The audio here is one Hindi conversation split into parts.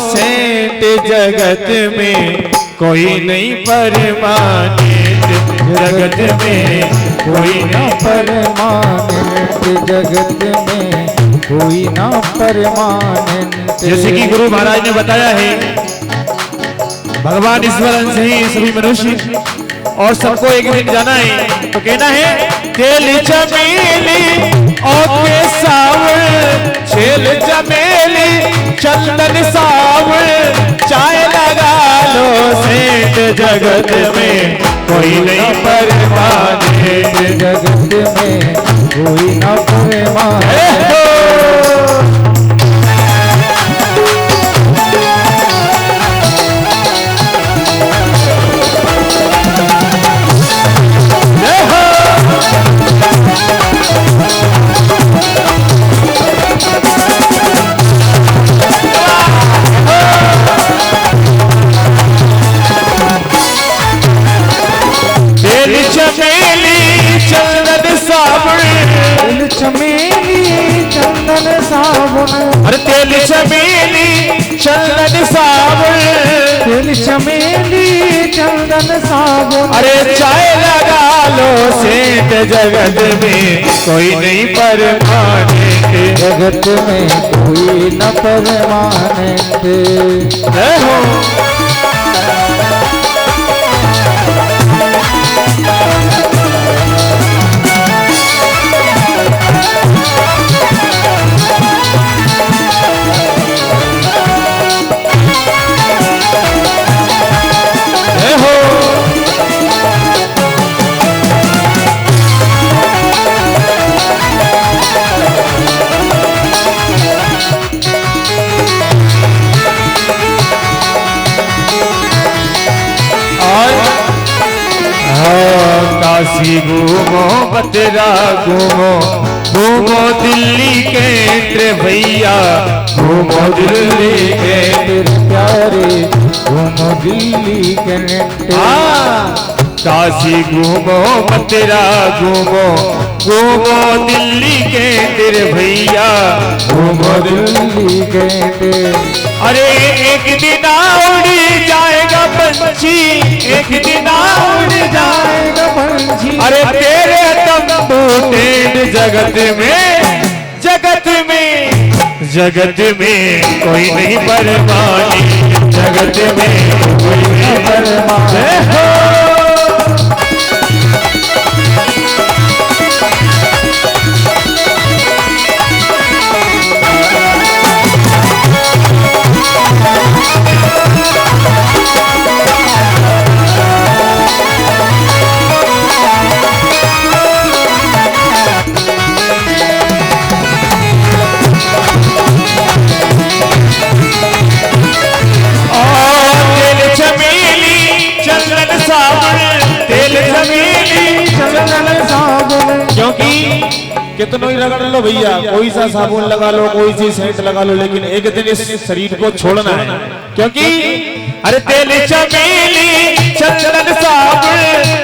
सेठ जगत में कोई नहीं परमानेंट, जगत में कोई नहीं परमानेंट, जगत में कोई ना परमानेंट। जैसे कि गुरु महाराज ने बताया है, भगवान ईश्वर अंश ही सभी मनुष्य और सबको एक दिन जाना है। तो कहना है तेल चमेली और के सावन, छेल चमेली चंदन सावन, चाय लगा लो सेठ जगत में कोई नहीं परमानेंट, जगत में कोई ना परमानेंट। अरे तेल चमेली चंदन साबुन, तेल चमेली चंदन साबुन, अरे चाय लगा लो सेठ जगत में कोई नहीं परमानेंट, जगत में कोई न परमानेंट। जय हो। काशी घूमो बतरा घूमो, घूमो दिल्ली केंद्र भैया, घूमो दिल्ली केंद्र प्यारे, घूमो दिल्ली केंद्र। काशी घूमो बतरा घूमो, घूमो दिल्ली केंद्र भैया, घूमो दिल्ली केंद्र। अरे एक दिन उड़ जाएगा पंछी, एक दिन उड़ जाएगा पंछी, अरे तेरे तंबू टेढ़ जगत में, जगत में, जगत में कोई नहीं परमानेंट, जगत में कोई नहीं परमानेंट। क्योंकि कितनों ही रगड़ लो भैया, कोई सा साबुन लगा लो, कोई सी सेंट लगा लो, लेकिन एक दिन इस शरीर को छोड़ना है। क्योंकि अरे तेल चमेली चंदन साबुन,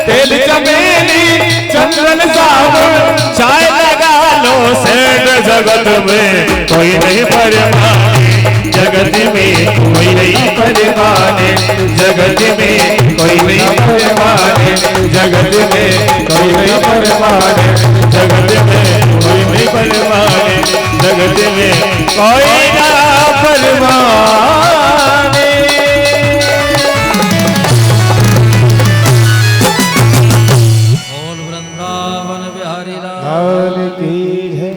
तेल चमेली चंदन साबुन, चाय लगा लो सेठ जगत में कोई नहीं परमानेंट, जगत में कोई नहीं परमानेंट, जगत में कोई नहीं परमानेंट, जगत में कोई नहीं परमानेंट, जगत में कोई नहीं परमानेंट, जगत में कोई ना परमानेंट। बोल वृंदावन बिहारी लाल की जय।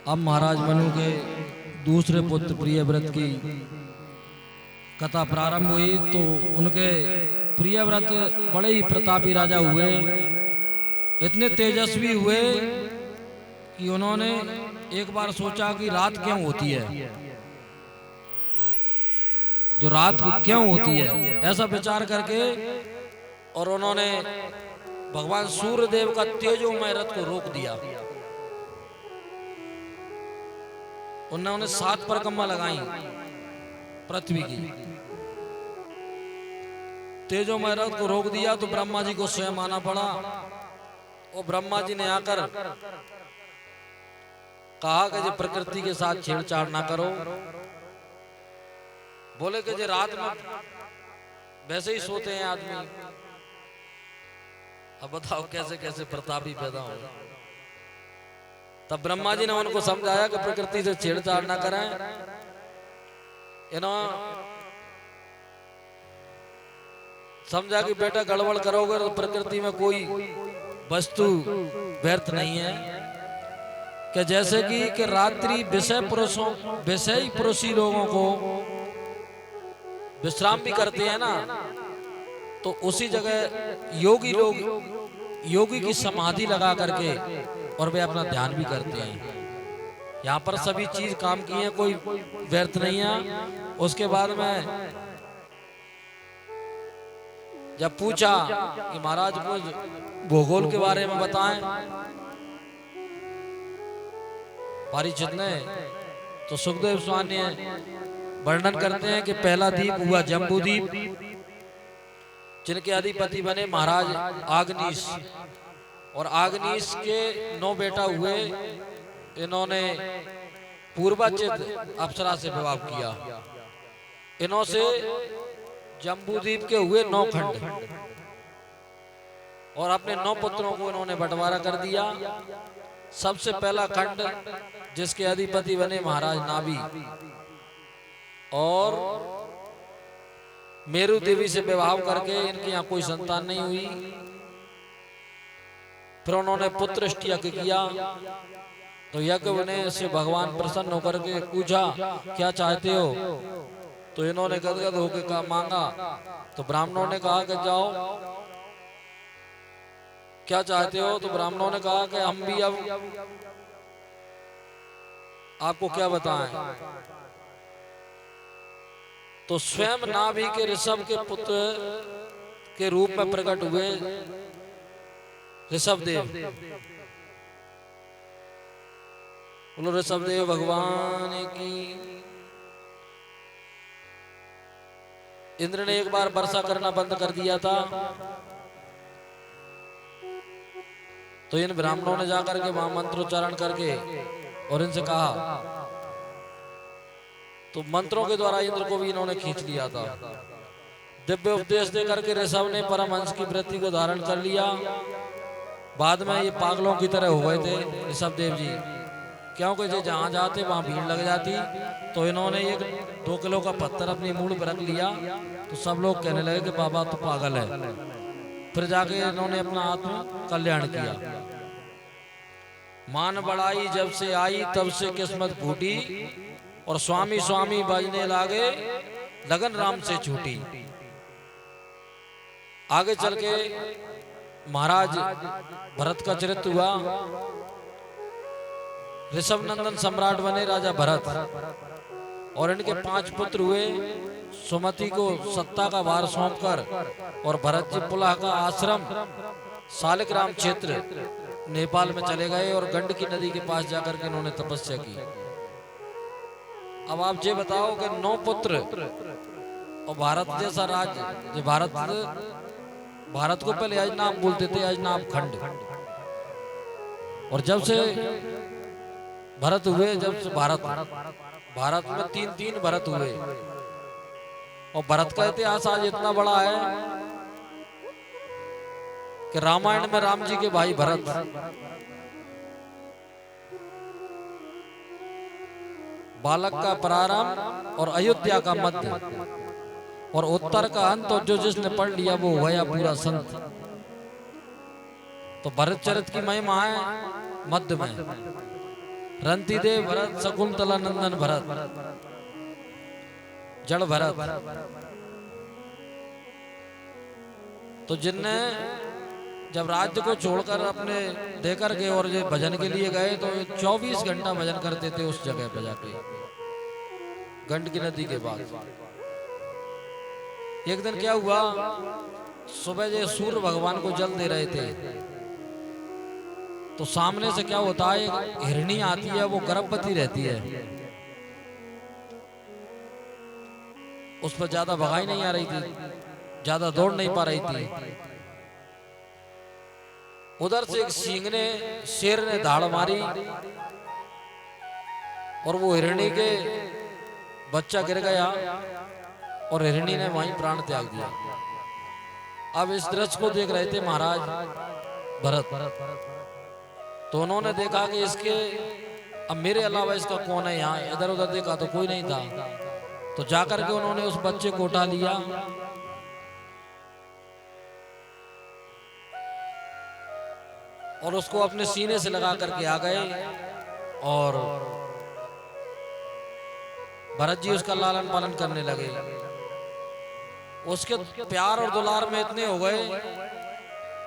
अब महाराज मनु के दूसरे पुत्र प्रियव्रत की कथा प्रारंभ हुई तो उनके प्रियव्रत बड़े ही प्रतापी राजा हुए, इतने तेजस्वी हुए कि उन्होंने एक बार सोचा कि रात क्यों होती है, जो रात क्यों होती है, ऐसा विचार करके और उन्होंने भगवान सूर्य देव का तेजोमय रथ को रोक दिया। उन्होंने 7 परिक्रमा लगाई पृथ्वी की, तेजोमय रथ को रोक दिया तो ब्रह्मा जी को स्वयं आना पड़ा। और ब्रह्मा जी ने आकर कहा कि जो प्रकृति के साथ छेड़छाड़ ना करो, बोले कि जो रात में वैसे ही सोते हैं आदमी, अब बताओ कैसे कैसे प्रतापी पैदा हो। तब ब्रह्मा जी ने उनको समझाया कि प्रकृति से छेड़छाड़ ना करें, समझा कि बेटा गड़बड़ करोगे तो प्रकृति में कोई वस्तु व्यर्थ नहीं है। कि जैसे कि रात्रि विषय पुरुषी लोगों को विश्राम भी करते हैं ना, तो उसी जगह योगी की समाधि लगा करके और वे अपना ध्यान भी करते हैं। यहाँ पर सभी चीज काम की है, कोई व्यर्थ नहीं है। उसके बाद में जब पूछा कि महाराज को भूगोल के बारे में बताएं परीक्षित ने, तो सुखदेव स्वामी वर्णन करते हैं कि पहला द्वीप हुआ जम्बूद्वीप, जिनके अधिपति बने महाराज आग्नेश, और आग्नेश के 9 बेटा हुए। इन्होंने पूर्वाचित अप्सरा से विवाह किया। इन्हों से जम्बूद्वीप के हुए 9 खंड, और अपने 9 पुत्रों को इन्होंने बंटवारा कर दिया। सबसे पहला खंड जिसके अधिपति बने महाराज नाभि, और मेरु देवी से विवाह करके इनके यहाँ कोई संतान नहीं हुई। फिर उन्होंने पुत्र यज्ञ किया, तो यज्ञ ने से भगवान प्रसन्न होकर के पूछा क्या चाहते हो, तो इन्होंने गदगद होकर कहा मांगा। तो ब्राह्मणों ने कहा कि जाओ क्या चाहते हो, तो ब्राह्मणों ने कहा कि हम भी अब आपको क्या बताएं। तो स्वयं नाभि के ऋषभ के पुत्र के रूप में प्रकट हुए ऋषभ देव। बोलो ऋषभ देव भगवान की। इंद्र ने एक बार वर्षा करना बंद कर दिया था, तो इन ब्राह्मणों ने जाकर के वहां मंत्रोच्चारण करके और इनसे कहा, तो मंत्रों के द्वारा इंद्र को भी इन्होंने खींच लिया था। दिव्य उपदेश देकर के ऋषभ ने परमहंस की वृत्ति को धारण कर लिया। बाद में ये पागलों की तरह हो गए थे ऋषभ देव जी, क्योंकि जो जहां जाते वहां भीड़ लग जाती। तो इन्होंने 1-2 किलो का पत्थर अपनी मूड़ पर रख लिया, तो सब लोग कहने लगे कि बाबा तो पागल है। फिर जाके इन्होंने अपना आत्म कल्याण किया। मान बढ़ाई जब से आई तब से किस्मत फूटी, और स्वामी स्वामी बजने लागे लगन राम से छूटी। आगे चल के महाराज भरत का चरित्र हुआ। ऋषभ नंदन सम्राट बने राजा भरत, और इनके 5 पुत्र हुए। सुमति को सत्ता का भार सौंपकर और भरत जी पुलाह का आश्रम शालिग्राम क्षेत्र नेपाल में चले गए, और गंडकी नदी के पास जाकर के इन्होंने तपस्या की। अब आप ये बताओ कि 9 पुत्र और भारत जैसा राज्य, भारत को पहले अजनाब बोलते थे, अजनाब खंड। और जब से भरत हुए, जब से भारत में 3 भरत हुए। और भरत का इतिहास आज इतना बड़ा है कि रामायण में राम जी के भाई भरत, बालक का प्रारंभ और अयोध्या का मध्य और उत्तर का अंत, और जो जिसने पढ़ लिया वो हुआ पूरा संत। तो भरत चरित की महिमा है मध्य में। रंती देव भरत, शकुंतला नंदन भरत, जड़ भरत। तो जिनने जब राज्य को छोड़कर अपने देकर के और ये भजन के लिए गए, तो 24 घंटा भजन करते थे उस जगह पे जाके गंडकी नदी के पास। एक दिन क्या हुआ, सुबह जो सूर्य भगवान को जल दे रहे थे, तो सामने से क्या होता है, एक हिरणी आती है, वो गर्भवती रहती है। उस पर ज्यादा भगाई नहीं आ रही थी, ज्यादा दौड़ नहीं पा रही थी। उधर से एक सिंह ने, शेर ने धाड़ मारी, और वो हिरणी के बच्चा गिर गया। और हिरणी ने वहीं प्राण त्याग दिया। अब इस दृश्य को देख रहे थे महाराज भरत, तो उन्होंने देखा कि इसके अब मेरे अलावा इसका कौन है यहाँ। इधर उधर देखा तो कोई नहीं था, तो जाकर के उन्होंने उस बच्चे को उठा लिया और उसको अपने सीने से लगा करके आ गए और भरत जी उसका लालन पालन करने लगे। उसके प्यार और दुलार में इतने हो गए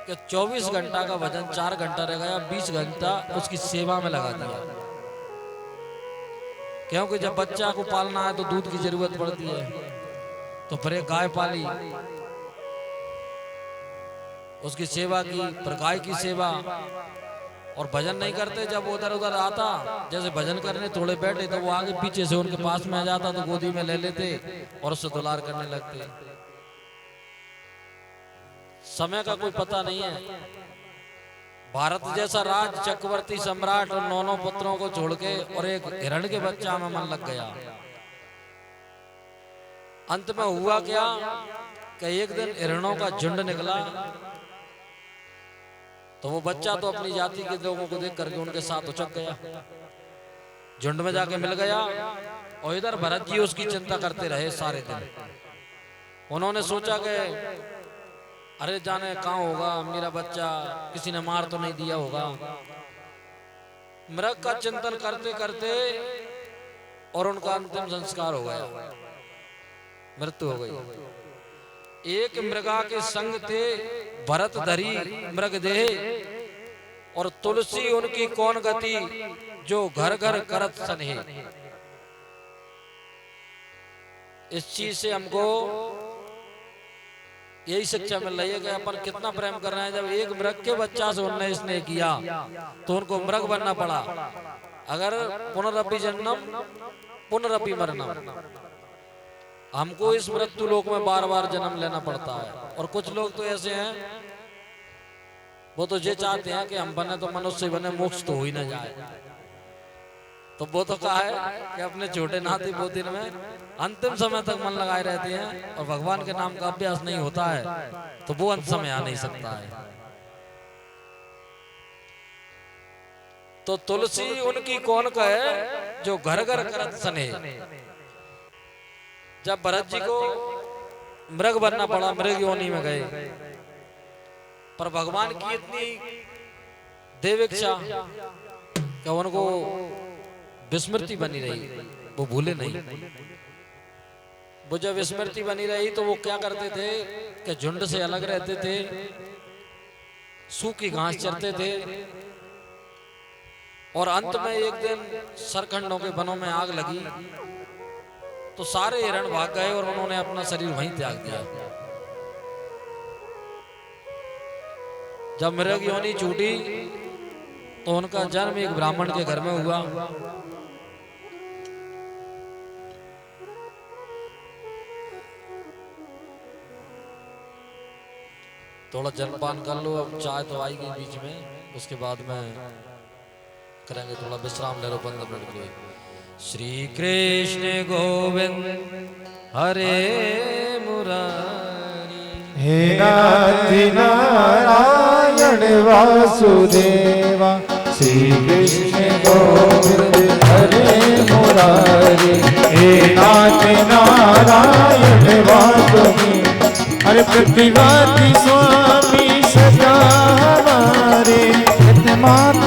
कि 24 घंटा का वजन 4 घंटा रह गया, 20 घंटा उसकी सेवा में लगा दिया। क्योंकि जब बच्चा को पालना है तो दूध की जरूरत पड़ती है, तो फिर एक गाय पाली, उसकी सेवा की, पर गाय की सेवा। और भजन नहीं करते, जब उधर उधर आता जैसे भजन करने थोड़े बैठे तो वो आगे पीछे से उनके पास में आ जाता, तो गोदी में ले लेते और उससे दुलार करने लगते। समय का कोई पता नहीं है। भारत जैसा राज, चक्रवर्ती सम्राट और 9 पुत्रों को छोड़ के और एक हिरण के बच्चा में मन लग गया। अंत में हुआ क्या कि एक दिन हिरणों का झुंड निकला, तो वो बच्चा तो अपनी जाति के लोगों को देख करके उनके साथ उचक गया, झुंड में जाके मिल गया। और इधर भरत जी उसकी चिंता करते रहे सारे दिन। उन्होंने सोचा कि अरे जाने कहाँ होगा मेरा बच्चा, किसी ने मार तो नहीं दिया होगा। मृग का चिंतन करते करते और उनका अंतिम संस्कार हो गया, मृत्यु हो गई। एक मृगा के संग थे भरत धरी मृग देह, और तुलसी उनकी कौन गति जो घर घर करत सनहे। इस चीज से हमको यही शिक्षा मिल रही है कि अपन कितना प्रेम कर रहे हैं। जब एक मृग के बच्चा से उनने स्नेह किया तो उनको मृग बनना पड़ा। अगर पुनरअपि जन्म पुनरअपि मरणम, हमको इस मृत्यु लोक में बार बार जन्म लेना पड़ता है। और कुछ लोग तो ऐसे हैं, वो तो ये चाहते हैं कि हम बने तो मनुष्य बने, मोक्ष तो हो ही ना जाए। तो वो तो कहा है कि अपने छोटे नाती पोती में अंतिम समय तक मन लगाए रहते हैं, और भगवान के नाम का अभ्यास नहीं होता है तो वो अंत समय आ नहीं सकता है। तो तुलसी उनकी कौन कहे जो घर घर करत सने। जब भरत जी को मृग बनना पड़ा, मृग योनि में गए, पर भगवान की इतनी देव इच्छा कि उनको विस्मृति बनी रही, वो भूले नहीं। वो जब विस्मृति बनी रही तो वो क्या करते थे कि झुंड से अलग रहते थे, सूखी घास चरते थे। और अंत में एक दिन सरखंडों के वनों में आग लगी तो सारे हिरण भाग गए और उन्होंने अपना शरीर वहीं त्याग दिया। जब मृग योनि छूटी तो उनका जन्म एक ब्राह्मण के घर में हुआ। थोड़ा जलपान कर लो, अब चाय तो आएगी बीच में, उसके बाद में करेंगे थोड़ा विश्राम ले लो 15 मिनट के लिए। श्री कृष्ण गोविंद हरे मुरारी, हे नाथ नारायण वासुदेवा, श्री कृष्ण गोविंद हरे मुरारी। हे नाथ नारायण वासुदेवा, हरे प्रतिभाति स्वामी सदा हमारे। माता